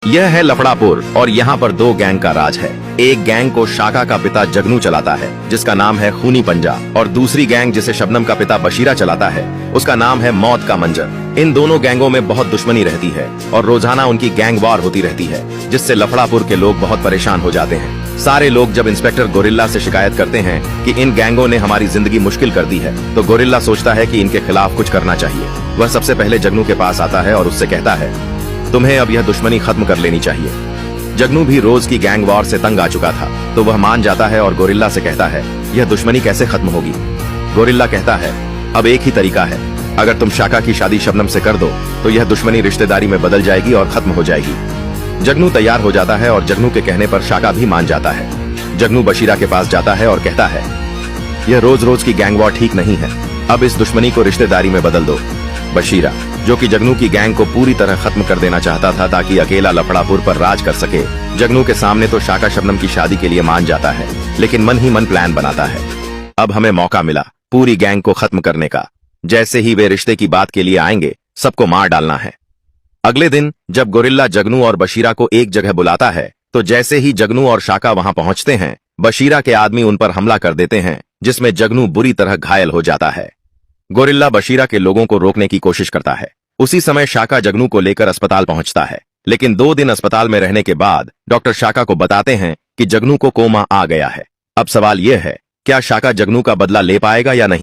यह है लफड़ापुर और यहाँ पर दो गैंग का राज है। एक गैंग को शाका का पिता जगनू चलाता है जिसका नाम है खूनी पंजा, और दूसरी गैंग जिसे शबनम का पिता बशीरा चलाता है उसका नाम है मौत का मंजर। इन दोनों गैंगों में बहुत दुश्मनी रहती है और रोजाना उनकी गैंग वार होती रहती है, जिससे लफड़ापुर के लोग बहुत परेशान हो जाते हैं। सारे लोग जब इंस्पेक्टर गोरिल्ला से शिकायत करते हैं कि इन गैंगों ने हमारी जिंदगी मुश्किल कर दी है, तो गोरिल्ला सोचता है कि इनके खिलाफ कुछ करना चाहिए। वह सबसे पहले जगनू के पास आता है और उससे कहता है, तुम्हें अब यह दुश्मनी खत्म कर लेनी चाहिए। जगनू भी रोज की गैंग वॉर से तंग आ चुका था, तो वह मान जाता है और गोरिल्ला से कहता है, यह दुश्मनी कैसे खत्म होगी। गोरिल्ला कहता है, अब एक ही तरीका है, अगर तुम शाका की शादी शबनम से कर दो तो यह दुश्मनी रिश्तेदारी में बदल जाएगी और खत्म हो जाएगी। जगनू तैयार हो जाता है और जगनू के कहने पर शाका भी मान जाता है। जगनू बशीरा के पास जाता है और कहता है, यह रोज रोज की गैंग वॉर ठीक नहीं है, अब इस दुश्मनी को रिश्तेदारी में बदल दो। बशीरा, जो कि जगनू की गैंग को पूरी तरह खत्म कर देना चाहता था ताकि अकेला लफड़ापुर पर राज कर सके, जगनू के सामने तो शाका शबनम की शादी के लिए मान जाता है, लेकिन मन ही मन प्लान बनाता है। अब हमें मौका मिला पूरी गैंग को खत्म करने का। जैसे ही वे रिश्ते की बात के लिए आएंगे, सबको मार डालना है। अगले दिन जब गोरिल्ला जगनू और बशीरा को एक जगह बुलाता है, तो जैसे ही जगनू और शाका वहां पहुंचते हैं, बशीरा के आदमी उन पर हमला कर देते हैं, जिसमें जगनू बुरी तरह घायल हो जाता है। गोरिल्ला बशीरा के लोगों को रोकने की कोशिश करता है। उसी समय शाका जगनू को लेकर अस्पताल पहुंचता है, लेकिन 2 दिन अस्पताल में रहने के बाद डॉक्टर शाका को बताते हैं कि जगनू को कोमा आ गया है। अब सवाल यह है, क्या शाका जगनू का बदला ले पाएगा या नहीं।